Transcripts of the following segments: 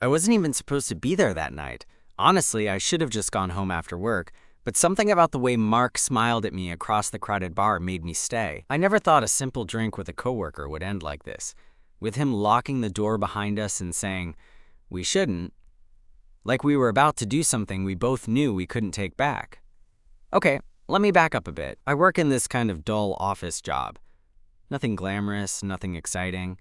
I wasn't even supposed to be there that night. Honestly, I should have just gone home after work, but something about the way Mark smiled at me across the crowded bar made me stay. I never thought a simple drink with a coworker would end like this, with him locking the door behind us and saying, "We shouldn't," like we were about to do something we both knew we couldn't take back. Okay, let me back up a bit. I work in this kind of dull office job. Nothing glamorous, nothing exciting.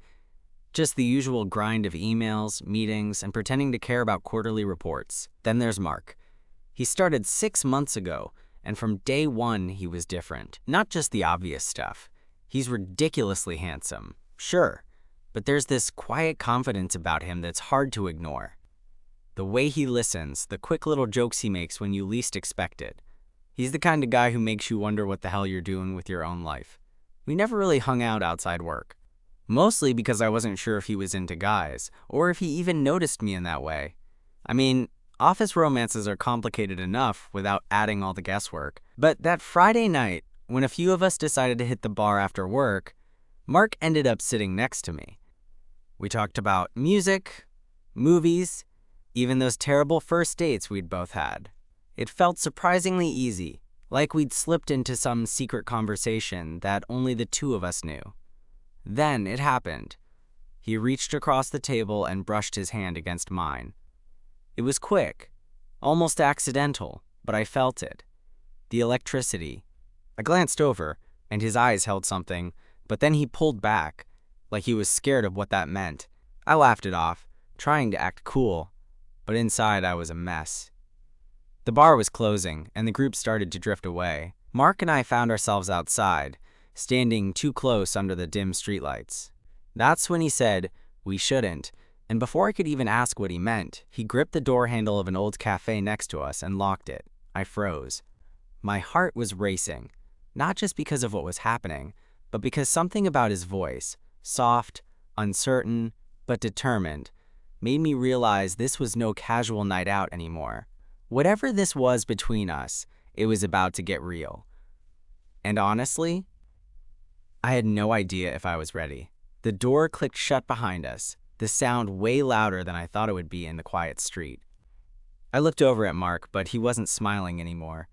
Just the usual grind of emails, meetings, and pretending to care about quarterly reports. Then there's Mark. He started 6 months ago, and from day one he was different. Not just the obvious stuff. He's ridiculously handsome, sure, but there's this quiet confidence about him that's hard to ignore. The way he listens, the quick little jokes he makes when you least expect it. He's the kind of guy who makes you wonder what the hell you're doing with your own life. We never really hung out outside work. Mostly because I wasn't sure if he was into guys, or if he even noticed me in that way. I mean, office romances are complicated enough without adding all the guesswork. But that Friday night, when a few of us decided to hit the bar after work, Mark ended up sitting next to me. We talked about music, movies, even those terrible first dates we'd both had. It felt surprisingly easy, like we'd slipped into some secret conversation that only the two of us knew. Then it happened. He reached across the table and brushed his hand against mine. It was quick, almost accidental, but I felt it. The electricity. I glanced over, and his eyes held something, but then he pulled back, like he was scared of what that meant. I laughed it off, trying to act cool, but inside I was a mess. The bar was closing, and the group started to drift away. Mark and I found ourselves outside, standing too close under the dim streetlights. That's when he said, "We shouldn't," and before I could even ask what he meant, he gripped the door handle of an old cafe next to us and locked it. I froze. My heart was racing, not just because of what was happening, but because something about his voice, soft, uncertain, but determined, made me realize this was no casual night out anymore. Whatever this was between us, it was about to get real. And honestly, I had no idea if I was ready. The door clicked shut behind us, the sound way louder than I thought it would be in the quiet street. I looked over at Mark, but he wasn't smiling anymore.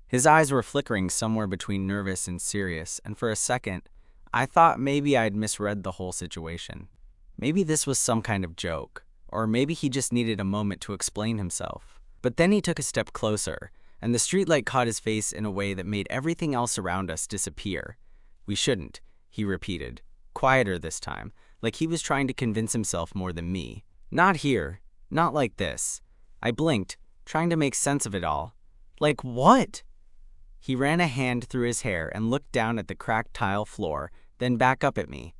His eyes were flickering somewhere between nervous and serious, and for a second, I thought maybe I'd misread the whole situation. Maybe this was some kind of joke, or maybe he just needed a moment to explain himself. But then he took a step closer, and the streetlight caught his face in a way that made everything else around us disappear. "We shouldn't," he repeated, quieter this time, like he was trying to convince himself more than me. "Not here. Not like this." I blinked, trying to make sense of it all. "Like what?" He ran a hand through his hair and looked down at the cracked tile floor, then back up at me.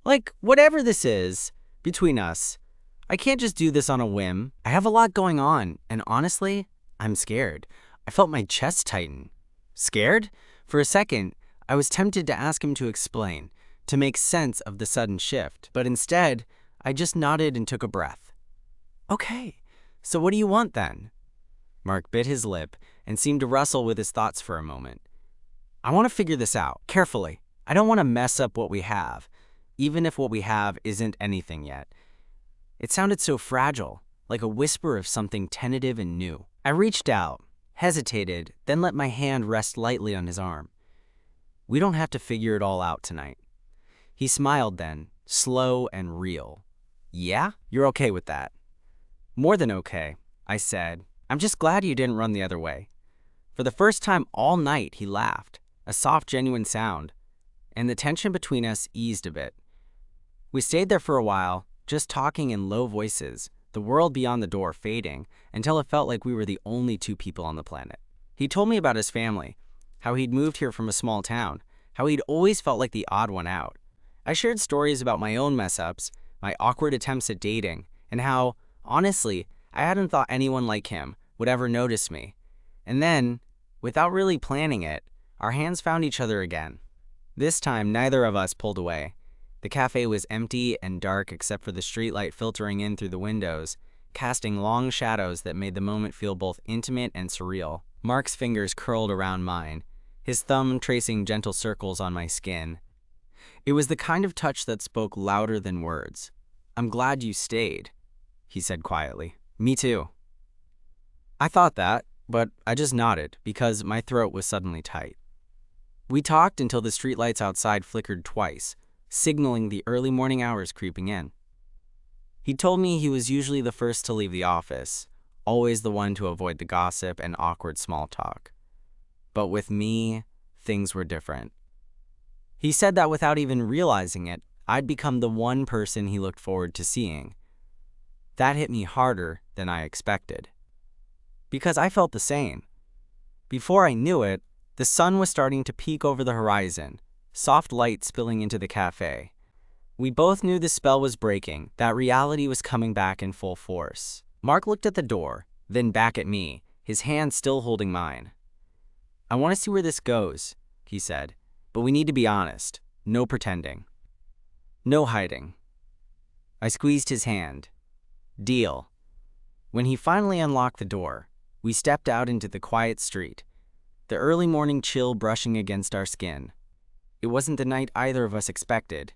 "Like, whatever this is, between us, I can't just do this on a whim. I have a lot going on, and honestly, I'm scared." I felt my chest tighten. Scared? For a second, I was tempted to ask him to explain, to make sense of the sudden shift, but instead, I just nodded and took a breath. "Okay, so what do you want then?" Mark bit his lip and seemed to wrestle with his thoughts for a moment. "I want to figure this out, carefully. I don't want to mess up what we have, even if what we have isn't anything yet." It sounded so fragile, like a whisper of something tentative and new. I reached out, hesitated, then let my hand rest lightly on his arm. "We don't have to figure it all out tonight." He smiled then, slow and real. "Yeah? You're okay with that?" "More than okay," I said. "I'm just glad you didn't run the other way." For the first time all night, he laughed, a soft, genuine sound, and the tension between us eased a bit. We stayed there for a while, just talking in low voices, the world beyond the door fading, until it felt like we were the only two people on the planet. He told me about his family, how he'd moved here from a small town, how he'd always felt like the odd one out. I shared stories about my own mess-ups, my awkward attempts at dating, and how, honestly, I hadn't thought anyone like him would ever notice me. And then, without really planning it, our hands found each other again. This time, neither of us pulled away. The cafe was empty and dark except for the streetlight filtering in through the windows, casting long shadows that made the moment feel both intimate and surreal. Mark's fingers curled around mine, his thumb tracing gentle circles on my skin. It was the kind of touch that spoke louder than words. "I'm glad you stayed." he said quietly. Me too. I thought that, but I just nodded because my throat was suddenly tight. We talked until the streetlights outside flickered twice, signaling the early morning hours creeping in. He told me he was usually the first to leave the office, always the one to avoid the gossip and awkward small talk. But with me, things were different. He said that without even realizing it, I'd become the one person he looked forward to seeing. That hit me harder than I expected. Because I felt the same. Before I knew it, the sun was starting to peek over the horizon, soft light spilling into the cafe. We both knew the spell was breaking, that reality was coming back in full force. Mark looked at the door, then back at me, his hand still holding mine. I want to see where this goes, he said, but we need to be honest. No pretending. No hiding. I squeezed his hand. Deal. When he finally unlocked the door, we stepped out into the quiet street, the early morning chill brushing against our skin. It wasn't the night either of us expected.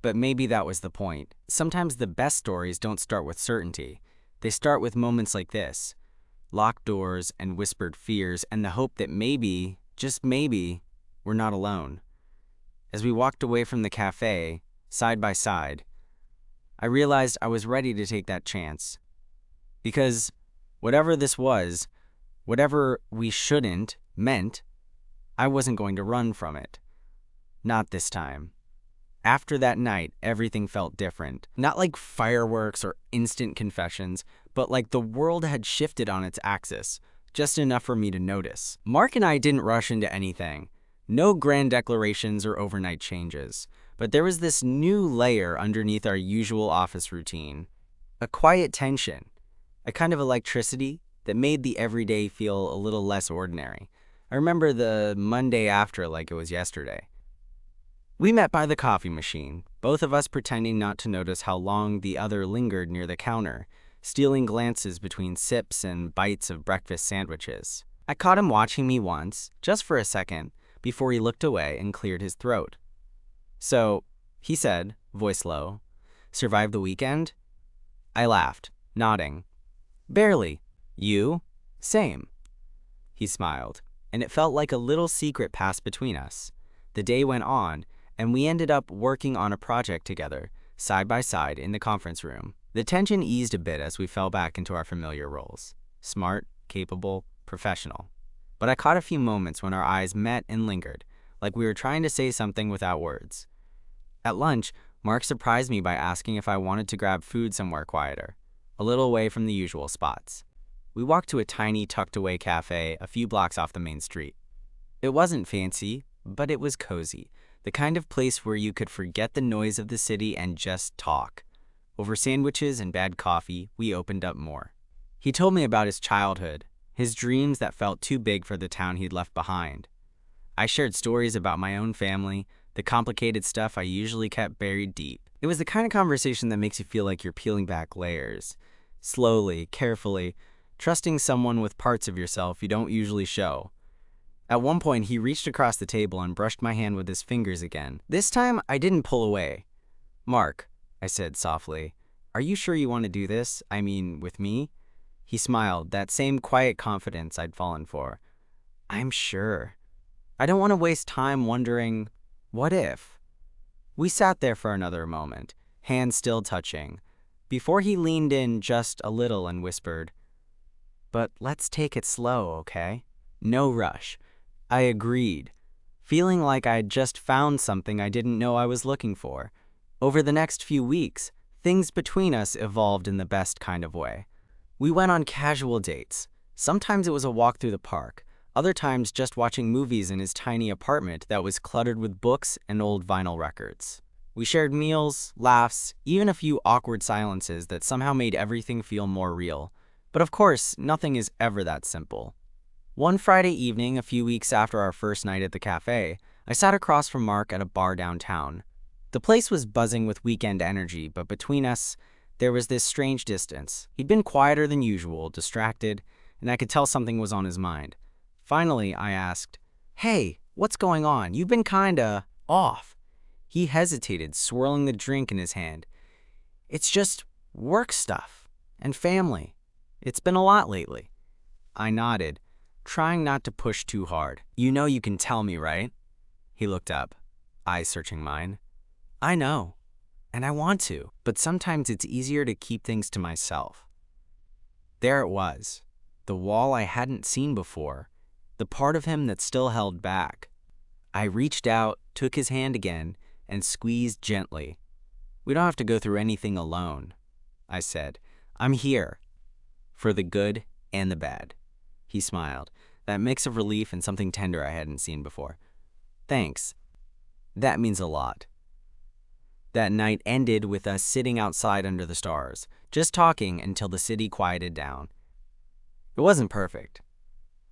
But maybe that was the point. Sometimes the best stories don't start with certainty. They start with moments like this. Locked doors and whispered fears and the hope that maybe, just maybe, we're not alone. As we walked away from the cafe, side by side, I realized I was ready to take that chance. Because whatever this was, whatever we shouldn't meant, I wasn't going to run from it. Not this time. After that night, everything felt different. Not like fireworks or instant confessions, but like the world had shifted on its axis, just enough for me to notice. Mark and I didn't rush into anything. No grand declarations or overnight changes. But there was this new layer underneath our usual office routine. A quiet tension. A kind of electricity that made the everyday feel a little less ordinary. I remember the Monday after like it was yesterday. We met by the coffee machine, both of us pretending not to notice how long the other lingered near the counter, stealing glances between sips and bites of breakfast sandwiches. I caught him watching me once, just for a second, before he looked away and cleared his throat. So, he said, voice low, survived the weekend? I laughed, nodding. Barely. You? Same. He smiled, and it felt like a little secret passed between us. The day went on, and we ended up working on a project together, side by side in the conference room. The tension eased a bit as we fell back into our familiar roles. Smart, capable, professional. But I caught a few moments when our eyes met and lingered, like we were trying to say something without words. At lunch, Mark surprised me by asking if I wanted to grab food somewhere quieter, a little away from the usual spots. We walked to a tiny, tucked-away cafe a few blocks off the main street. It wasn't fancy, but it was cozy, the kind of place where you could forget the noise of the city and just talk. Over sandwiches and bad coffee, we opened up more. He told me about his childhood, his dreams that felt too big for the town he'd left behind. I shared stories about my own family, the complicated stuff I usually kept buried deep. It was the kind of conversation that makes you feel like you're peeling back layers, slowly, carefully, trusting someone with parts of yourself you don't usually show. At one point, he reached across the table and brushed my hand with his fingers again. This time, I didn't pull away. Mark, I said softly, are you sure you want to do this? I mean, with me? He smiled, that same quiet confidence I'd fallen for. I'm sure. I don't want to waste time wondering, what if? We sat there for another moment, hands still touching, before he leaned in just a little and whispered, but let's take it slow, okay? No rush. I agreed, feeling like I'd just found something I didn't know I was looking for. Over the next few weeks, things between us evolved in the best kind of way. We went on casual dates. Sometimes it was a walk through the park, other times just watching movies in his tiny apartment that was cluttered with books and old vinyl records. We shared meals, laughs, even a few awkward silences that somehow made everything feel more real. But of course, nothing is ever that simple. One Friday evening, a few weeks after our first night at the cafe, I sat across from Mark at a bar downtown. The place was buzzing with weekend energy, but between us, there was this strange distance. He'd been quieter than usual, distracted, and I could tell something was on his mind. Finally, I asked, "Hey, what's going on? You've been kinda off." He hesitated, swirling the drink in his hand. "It's just work stuff." And family. It's been a lot lately. I nodded, trying not to push too hard. You know you can tell me, right? He looked up, eyes searching mine. I know, and I want to, but sometimes it's easier to keep things to myself. There it was, the wall I hadn't seen before, the part of him that still held back. I reached out, took his hand again, and squeezed gently. We don't have to go through anything alone, I said. I'm here, for the good and the bad. He smiled, that mix of relief and something tender I hadn't seen before. Thanks. That means a lot. That night ended with us sitting outside under the stars, just talking until the city quieted down. It wasn't perfect.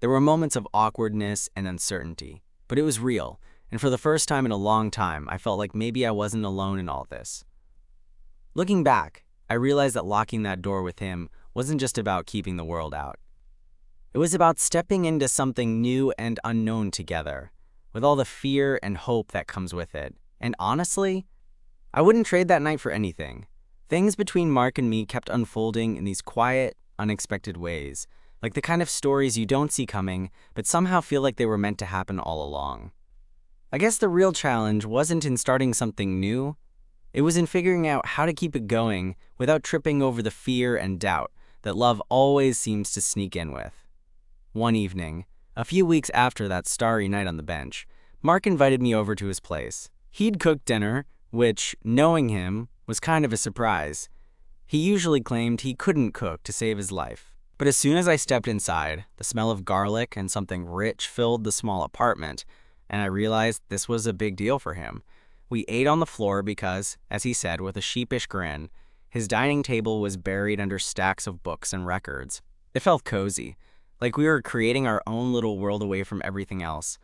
There were moments of awkwardness and uncertainty, but it was real, and for the first time in a long time, I felt like maybe I wasn't alone in all this. Looking back, I realized that locking that door with him wasn't just about keeping the world out. It was about stepping into something new and unknown together, with all the fear and hope that comes with it. And honestly, I wouldn't trade that night for anything. Things between Mark and me kept unfolding in these quiet, unexpected ways, like the kind of stories you don't see coming, but somehow feel like they were meant to happen all along. I guess the real challenge wasn't in starting something new. It was in figuring out how to keep it going without tripping over the fear and doubt that love always seems to sneak in with. One evening, a few weeks after that starry night on the bench, Mark invited me over to his place. He'd cooked dinner, which, knowing him, was kind of a surprise. He usually claimed he couldn't cook to save his life. But as soon as I stepped inside, the smell of garlic and something rich filled the small apartment, and I realized this was a big deal for him. We ate on the floor because, as he said with a sheepish grin, his dining table was buried under stacks of books and records. It felt cozy, like we were creating our own little world away from everything else.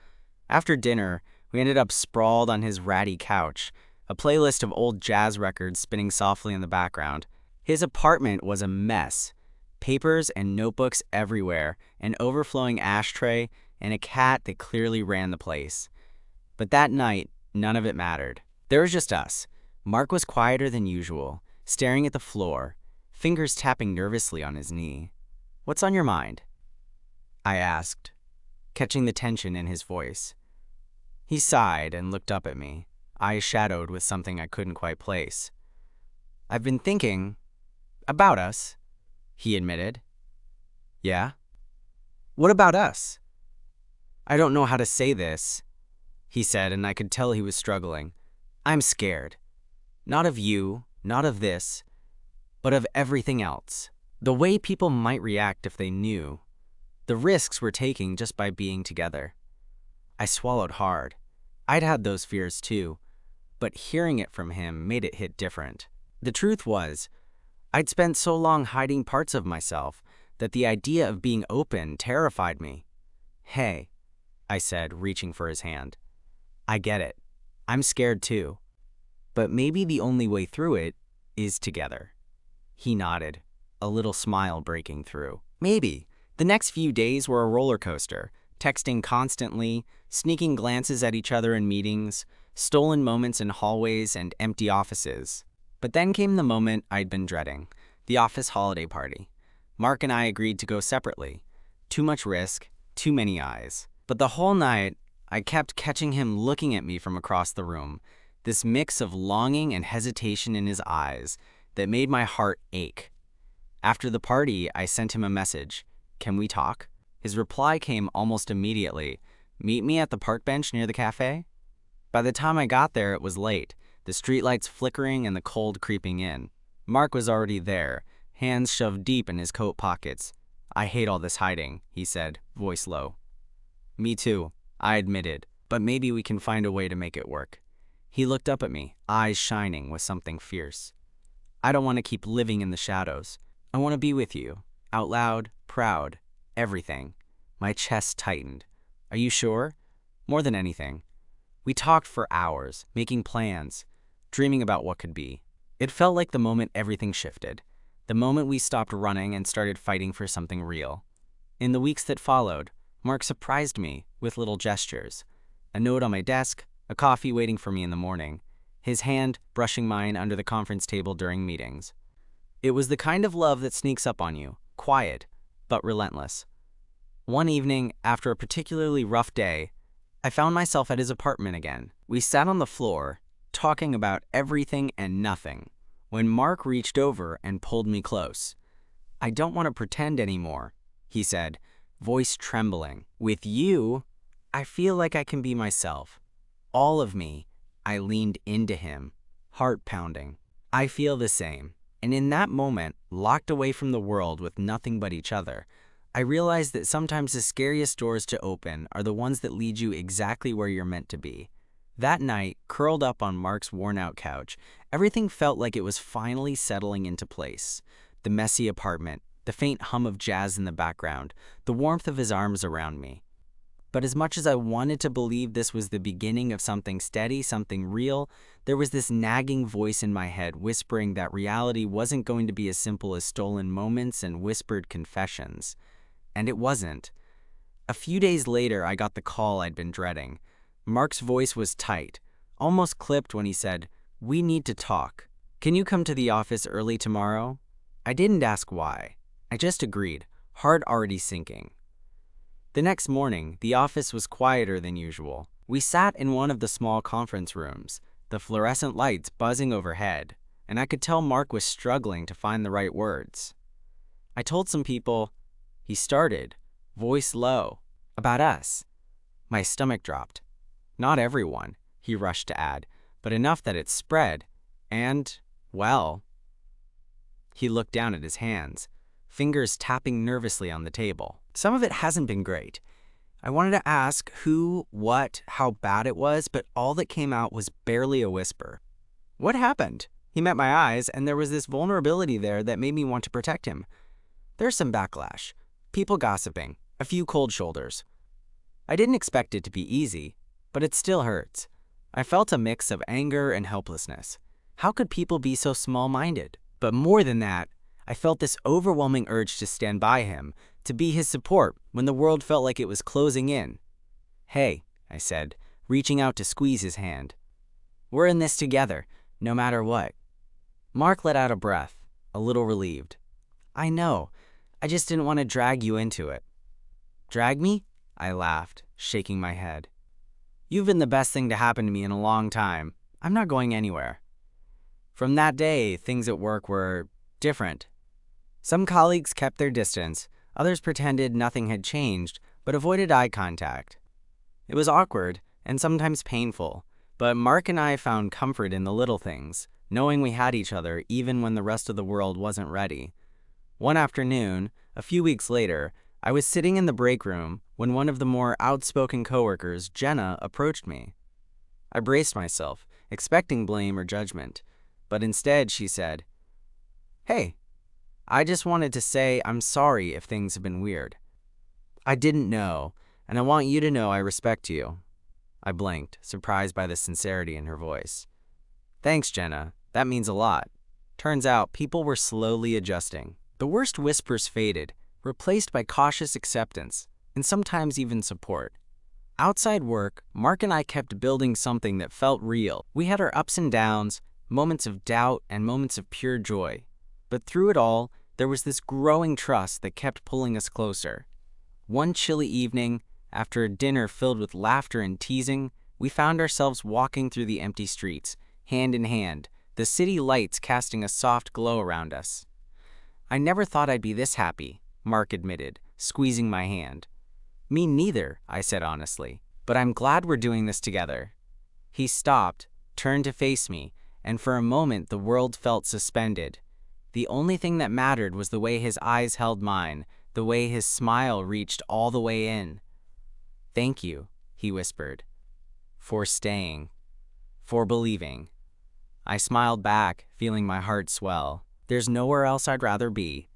After dinner, we ended up sprawled on his ratty couch, a playlist of old jazz records spinning softly in the background. His apartment was a mess. Papers and notebooks everywhere, an overflowing ashtray, and a cat that clearly ran the place. But that night, none of it mattered. There was just us. Mark was quieter than usual, staring at the floor, fingers tapping nervously on his knee. "What's on your mind?" I asked, catching the tension in his voice. He sighed and looked up at me, eyes shadowed with something I couldn't quite place. "I've been thinking about us," he admitted. "Yeah? What about us?" "I don't know how to say this," he said, and I could tell he was struggling. "I'm scared. Not of you, not of this, but of everything else. The way people might react if they knew. The risks we're taking just by being together." I swallowed hard. I'd had those fears too, but hearing it from him made it hit different. The truth was, I'd spent so long hiding parts of myself that the idea of being open terrified me. "Hey," I said, reaching for his hand. "I get it. I'm scared too. But maybe the only way through it is together." He nodded, a little smile breaking through. Maybe. The next few days were a roller coaster, texting constantly, sneaking glances at each other in meetings, stolen moments in hallways and empty offices. But then came the moment I'd been dreading, the office holiday party. Mark and I agreed to go separately. Too much risk, too many eyes. But the whole night, I kept catching him looking at me from across the room, this mix of longing and hesitation in his eyes that made my heart ache. After the party, I sent him a message. "Can we talk?" His reply came almost immediately. "Meet me at the park bench near the cafe?" By the time I got there, it was late, the streetlights flickering and the cold creeping in. Mark was already there, hands shoved deep in his coat pockets. "I hate all this hiding," he said, voice low. "Me too," I admitted, "but maybe we can find a way to make it work." He looked up at me, eyes shining with something fierce. "I don't want to keep living in the shadows. I want to be with you, out loud, proud, everything." My chest tightened. "Are you sure?" "More than anything." We talked for hours, making plans, dreaming about what could be. It felt like the moment everything shifted, the moment we stopped running and started fighting for something real. In the weeks that followed, Mark surprised me with little gestures. A note on my desk, a coffee waiting for me in the morning, his hand brushing mine under the conference table during meetings. It was the kind of love that sneaks up on you, quiet, but relentless. One evening, after a particularly rough day, I found myself at his apartment again. We sat on the floor, talking about everything and nothing, when Mark reached over and pulled me close. "I don't want to pretend anymore," he said, voice trembling. "With you, I feel like I can be myself. All of me." I leaned into him, heart pounding. "I feel the same." And in that moment, locked away from the world with nothing but each other, I realized that sometimes the scariest doors to open are the ones that lead you exactly where you're meant to be. That night, curled up on Mark's worn-out couch, everything felt like it was finally settling into place. The messy apartment, the faint hum of jazz in the background, the warmth of his arms around me. But as much as I wanted to believe this was the beginning of something steady, something real, there was this nagging voice in my head whispering that reality wasn't going to be as simple as stolen moments and whispered confessions. And it wasn't. A few days later, I got the call I'd been dreading. Mark's voice was tight, almost clipped when he said, "We need to talk. Can you come to the office early tomorrow?" I didn't ask why. I just agreed, heart already sinking. The next morning, the office was quieter than usual. We sat in one of the small conference rooms, the fluorescent lights buzzing overhead, and I could tell Mark was struggling to find the right words. "I told some people," he started, voice low, "about us." My stomach dropped. "Not everyone," he rushed to add, "but enough that it spread. And, well..." He looked down at his hands, fingers tapping nervously on the table. "Some of it hasn't been great. I wanted to ask who, what, how bad it was, but all that came out was barely a whisper." "What happened?" He met my eyes, and there was this vulnerability there that made me want to protect him. "There's some backlash. People gossiping. A few cold shoulders." I didn't expect it to be easy, but it still hurts. I felt a mix of anger and helplessness. How could people be so small-minded? But more than that, I felt this overwhelming urge to stand by him, to be his support when the world felt like it was closing in. "Hey," I said, reaching out to squeeze his hand. "We're in this together, no matter what." Mark let out a breath, a little relieved. "I know. I just didn't want to drag you into it." "Drag me?" I laughed, shaking my head. "You've been the best thing to happen to me in a long time. I'm not going anywhere." From that day, things at work were different. Some colleagues kept their distance, others pretended nothing had changed, but avoided eye contact. It was awkward and sometimes painful, but Mark and I found comfort in the little things, knowing we had each other even when the rest of the world wasn't ready. One afternoon, a few weeks later, I was sitting in the break room when one of the more outspoken coworkers, Jenna, approached me. I braced myself, expecting blame or judgment, but instead she said, "Hey, I just wanted to say I'm sorry if things have been weird. I didn't know, and I want you to know I respect you." I blinked, surprised by the sincerity in her voice. "Thanks, Jenna. That means a lot." Turns out people were slowly adjusting. The worst whispers faded, replaced by cautious acceptance, and sometimes even support. Outside work, Mark and I kept building something that felt real. We had our ups and downs, moments of doubt and moments of pure joy. But through it all, there was this growing trust that kept pulling us closer. One chilly evening, after a dinner filled with laughter and teasing, we found ourselves walking through the empty streets, hand in hand, the city lights casting a soft glow around us. "I never thought I'd be this happy," Mark admitted, squeezing my hand. "Me neither," I said honestly, "but I'm glad we're doing this together." He stopped, turned to face me, and for a moment the world felt suspended. The only thing that mattered was the way his eyes held mine, the way his smile reached all the way in. "Thank you," he whispered, "for staying, for believing." I smiled back, feeling my heart swell. There's nowhere else I'd rather be.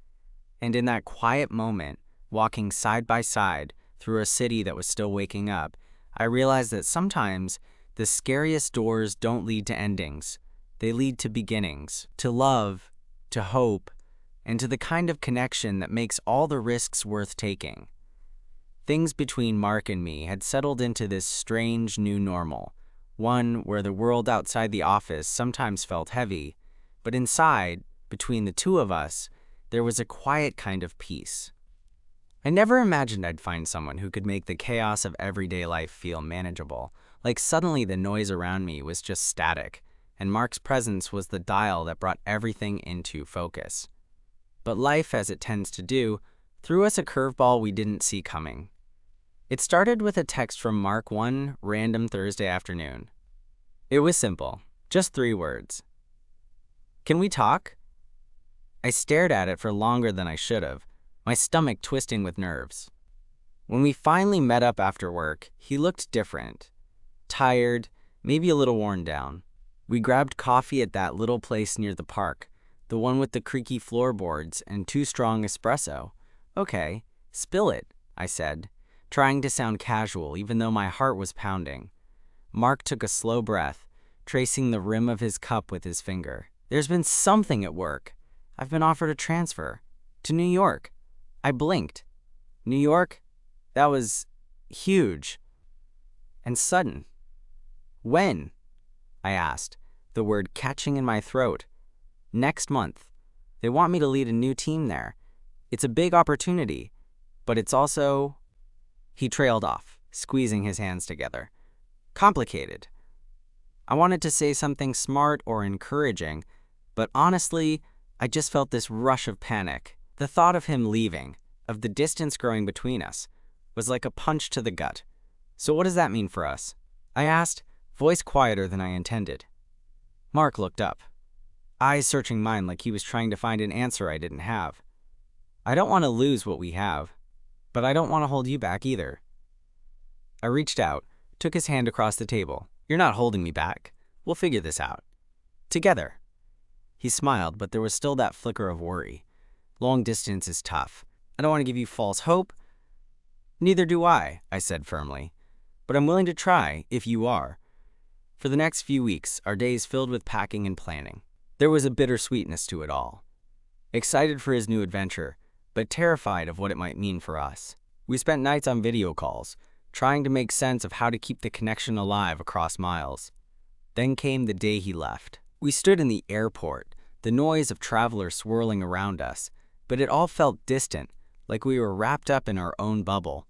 And in that quiet moment, walking side by side through a city that was still waking up, I realized that sometimes the scariest doors don't lead to endings. They lead to beginnings, to love, to hope, and to the kind of connection that makes all the risks worth taking. Things between Mark and me had settled into this strange new normal, one where the world outside the office sometimes felt heavy, but inside between the two of us, there was a quiet kind of peace. I never imagined I'd find someone who could make the chaos of everyday life feel manageable. Like suddenly the noise around me was just static, and Mark's presence was the dial that brought everything into focus. But life, as it tends to do, threw us a curveball we didn't see coming. It started with a text from Mark one random Thursday afternoon. It was simple, just 3 words. "Can we talk?" I stared at it for longer than I should have, my stomach twisting with nerves. When we finally met up after work, he looked different. Tired, maybe a little worn down. We grabbed coffee at that little place near the park, the one with the creaky floorboards and too strong espresso. "Okay, spill it," I said, trying to sound casual even though my heart was pounding. Mark took a slow breath, tracing the rim of his cup with his finger. "There's been something at work. I've been offered a transfer. To New York." I blinked. New York? That was huge. And sudden. "When?" I asked, the word catching in my throat. "Next month. They want me to lead a new team there. It's a big opportunity, but it's also—" He trailed off, squeezing his hands together. "Complicated." I wanted to say something smart or encouraging, but honestly, I just felt this rush of panic. The thought of him leaving, of the distance growing between us, was like a punch to the gut. "So what does that mean for us?" I asked, voice quieter than I intended. Mark looked up, eyes searching mine like he was trying to find an answer I didn't have. "I don't want to lose what we have, but I don't want to hold you back either." I reached out, took his hand across the table. "You're not holding me back. We'll figure this out. Together." He smiled, but there was still that flicker of worry. "Long distance is tough. I don't want to give you false hope." "Neither do I," said firmly. "But I'm willing to try, if you are." For the next few weeks, our days filled with packing and planning. There was a bittersweetness to it all. Excited for his new adventure, but terrified of what it might mean for us. We spent nights on video calls, trying to make sense of how to keep the connection alive across miles. Then came the day he left. We stood in the airport, the noise of travelers swirling around us, but it all felt distant, like we were wrapped up in our own bubble.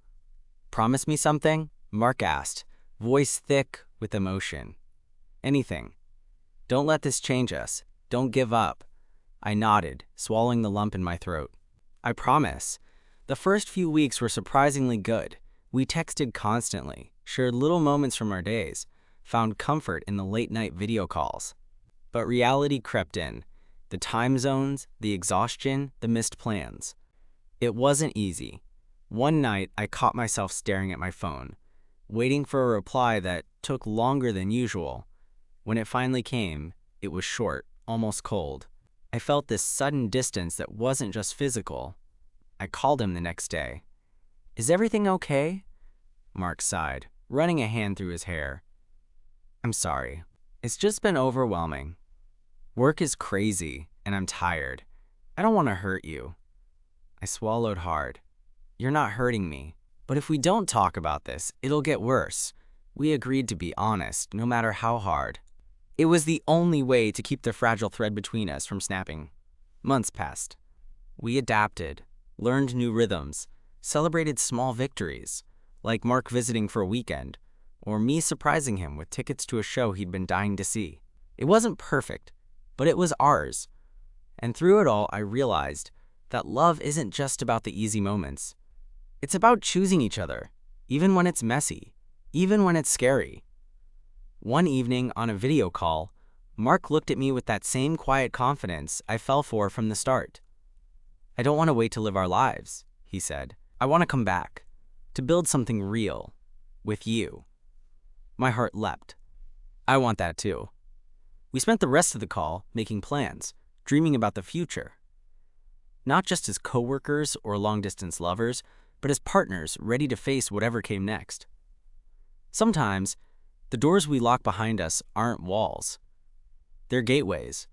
"Promise me something?" Mark asked, voice thick with emotion. "Anything. Don't let this change us. Don't give up." I nodded, swallowing the lump in my throat. "I promise." The first few weeks were surprisingly good. We texted constantly, shared little moments from our days, found comfort in the late-night video calls. But reality crept in. The time zones, the exhaustion, the missed plans. It wasn't easy. One night, I caught myself staring at my phone, waiting for a reply that took longer than usual. When it finally came, it was short, almost cold. I felt this sudden distance that wasn't just physical. I called him the next day. "Is everything okay?" Mark sighed, running a hand through his hair. "I'm sorry. It's just been overwhelming. Work is crazy, and I'm tired. I don't want to hurt you." I swallowed hard. "You're not hurting me. But if we don't talk about this, it'll get worse." We agreed to be honest, no matter how hard. It was the only way to keep the fragile thread between us from snapping. Months passed. We adapted, learned new rhythms, celebrated small victories, like Mark visiting for a weekend, or me surprising him with tickets to a show he'd been dying to see. It wasn't perfect, but it was ours. And through it all, I realized that love isn't just about the easy moments. It's about choosing each other, even when it's messy, even when it's scary. One evening on a video call, Mark looked at me with that same quiet confidence I fell for from the start. "I don't want to wait to live our lives," he said. "I want to come back, to build something real, with you." My heart leapt. I want that too. We spent the rest of the call making plans, dreaming about the future. Not just as coworkers or long-distance lovers, but as partners ready to face whatever came next. Sometimes, the doors we lock behind us aren't walls. They're gateways.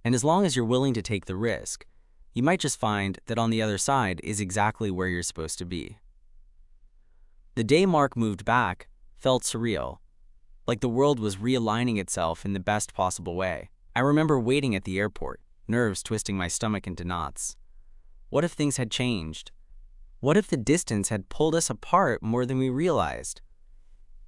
And as long as you're willing to take the risk, you might just find that on the other side is exactly where you're supposed to be. The day Mark moved back felt surreal, like the world was realigning itself in the best possible way. I remember waiting at the airport, nerves twisting my stomach into knots. What if things had changed? What if the distance had pulled us apart more than we realized?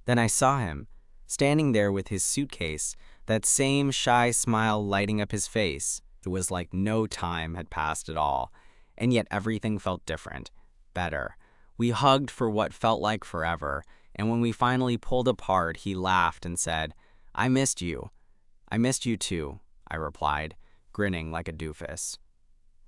Then I saw him, standing there with his suitcase, that same shy smile lighting up his face. It was like no time had passed at all, and yet everything felt different, better. We hugged for what felt like forever, and when we finally pulled apart, he laughed and said, "I missed you." "I missed you too," I replied, grinning like a doofus.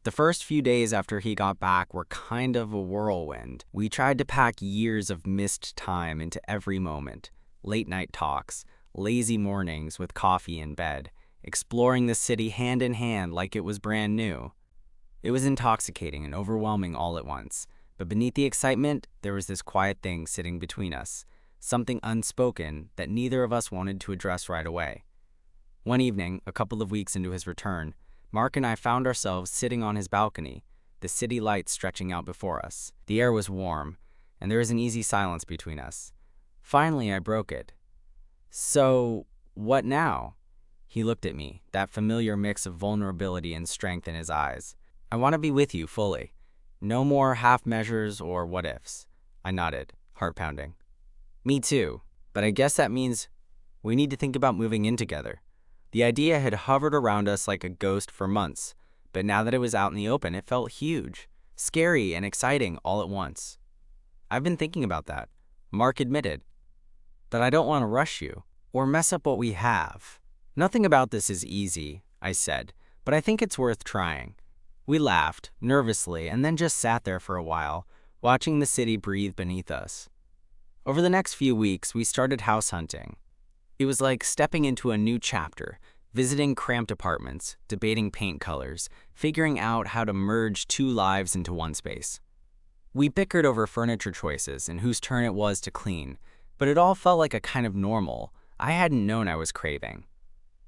The first few days after he got back were kind of a whirlwind. We tried to pack years of missed time into every moment. Late night talks, lazy mornings with coffee in bed, exploring the city hand in hand like it was brand new. It was intoxicating and overwhelming all at once. But beneath the excitement, there was this quiet thing sitting between us, something unspoken that neither of us wanted to address right away. One evening, a couple of weeks into his return, Mark and I found ourselves sitting on his balcony, the city lights stretching out before us. The air was warm, and there was an easy silence between us. Finally, I broke it. "So, what now?" He looked at me, that familiar mix of vulnerability and strength in his eyes. "I want to be with you fully. No more half measures or what ifs." I nodded, heart pounding. "Me too, but I guess that means we need to think about moving in together." The idea had hovered around us like a ghost for months, but now that it was out in the open, it felt huge, scary, and exciting all at once. "I've been thinking about that," Mark admitted, "but I don't want to rush you or mess up what we have." "Nothing about this is easy," I said, "but I think it's worth trying." We laughed, nervously, and then just sat there for a while, watching the city breathe beneath us. Over the next few weeks, we started house hunting. It was like stepping into a new chapter, visiting cramped apartments, debating paint colors, figuring out how to merge two lives into one space. We bickered over furniture choices and whose turn it was to clean, but it all felt like a kind of normal I hadn't known I was craving.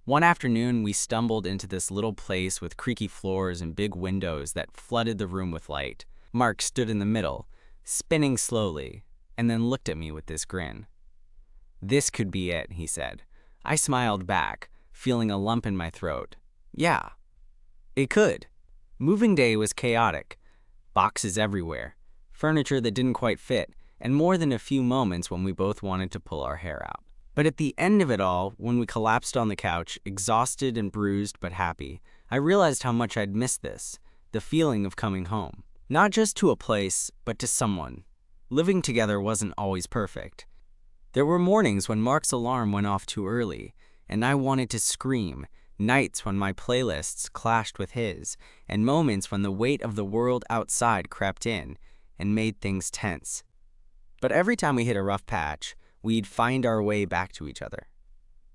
One afternoon, we stumbled into this little place with creaky floors and big windows that flooded the room with light. Mark stood in the middle, spinning slowly, and then looked at me with this grin. "This could be it," he said. I smiled back, feeling a lump in my throat. Yeah, it could. Moving day was chaotic. Boxes everywhere, furniture that didn't quite fit, and more than a few moments when we both wanted to pull our hair out. But at the end of it all, when we collapsed on the couch, exhausted and bruised but happy, I realized how much I'd missed this, the feeling of coming home. Not just to a place, but to someone. Living together wasn't always perfect. There were mornings when Mark's alarm went off too early, and I wanted to scream, nights when my playlists clashed with his, and moments when the weight of the world outside crept in and made things tense. But every time we hit a rough patch, we'd find our way back to each other.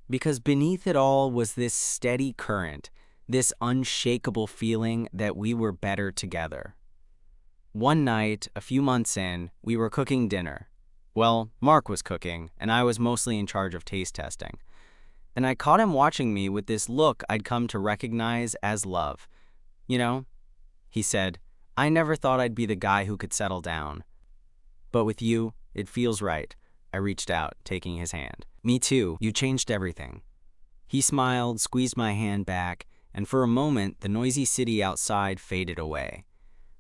Because beneath it all was this steady current, this unshakable feeling that we were better together. One night, a few months in, we were cooking dinner. Well, Mark was cooking, and I was mostly in charge of taste testing. And I caught him watching me with this look I'd come to recognize as love. "You know," he said, "I never thought I'd be the guy who could settle down. But with you, it feels right." I reached out, taking his hand. "Me too. You changed everything." He smiled, squeezed my hand back, and for a moment, the noisy city outside faded away.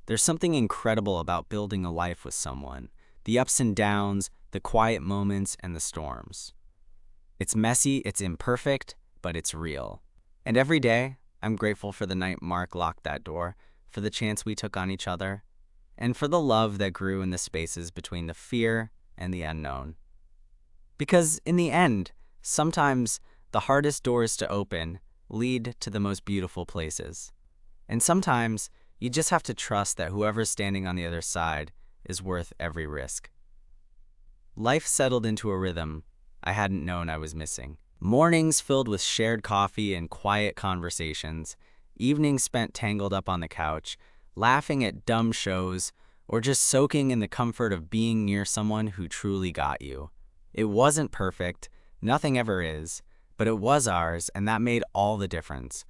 There's something incredible about building a life with someone. The ups and downs, the quiet moments, and the storms. It's messy, it's imperfect, but it's real. And every day, I'm grateful for the night Mark locked that door, for the chance we took on each other, and for the love that grew in the spaces between the fear and the unknown. Because in the end, sometimes the hardest doors to open lead to the most beautiful places. And sometimes you just have to trust that whoever's standing on the other side is worth every risk. Life settled into a rhythm I hadn't known I was missing. Mornings filled with shared coffee and quiet conversations, evenings spent tangled up on the couch, laughing at dumb shows, or just soaking in the comfort of being near someone who truly got you. It wasn't perfect, nothing ever is, but it was ours, and that made all the difference.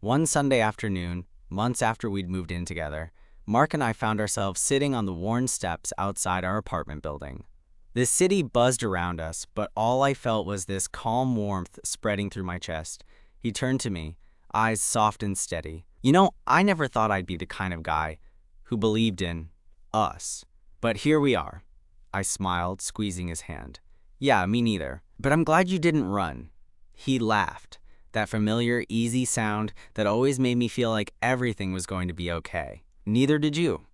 One Sunday afternoon, months after we'd moved in together, Mark and I found ourselves sitting on the worn steps outside our apartment building. The city buzzed around us, but all I felt was this calm warmth spreading through my chest. He turned to me, eyes soft and steady. I never thought I'd be the kind of guy who believed in us. But here we are. I smiled, squeezing his hand. Yeah, me neither. But I'm glad you didn't run. He laughed, that familiar, easy sound that always made me feel like everything was going to be okay. Neither did you.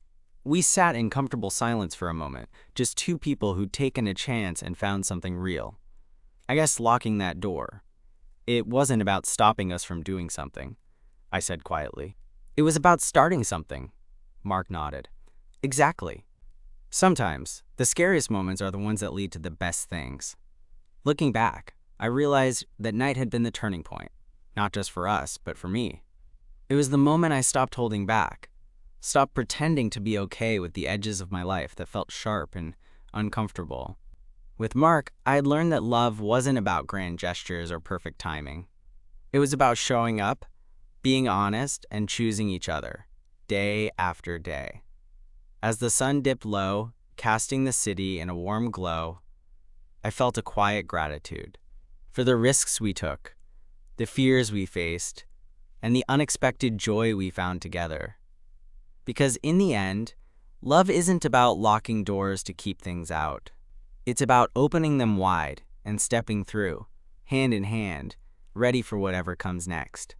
We sat in comfortable silence for a moment, just two people who'd taken a chance and found something real. I guess locking that door. It wasn't about stopping us from doing something, I said quietly. It was about starting something. Mark nodded. Exactly. Sometimes, the scariest moments are the ones that lead to the best things. Looking back, I realized that night had been the turning point, not just for us, but for me. It was the moment I stopped holding back, stopped pretending to be okay with the edges of my life that felt sharp and uncomfortable. With Mark, I had learned that love wasn't about grand gestures or perfect timing. It was about showing up, being honest, and choosing each other, day after day. As the sun dipped low, casting the city in a warm glow, I felt a quiet gratitude for the risks we took, the fears we faced, and the unexpected joy we found together. Because in the end, love isn't about locking doors to keep things out. It's about opening them wide and stepping through, hand in hand, ready for whatever comes next.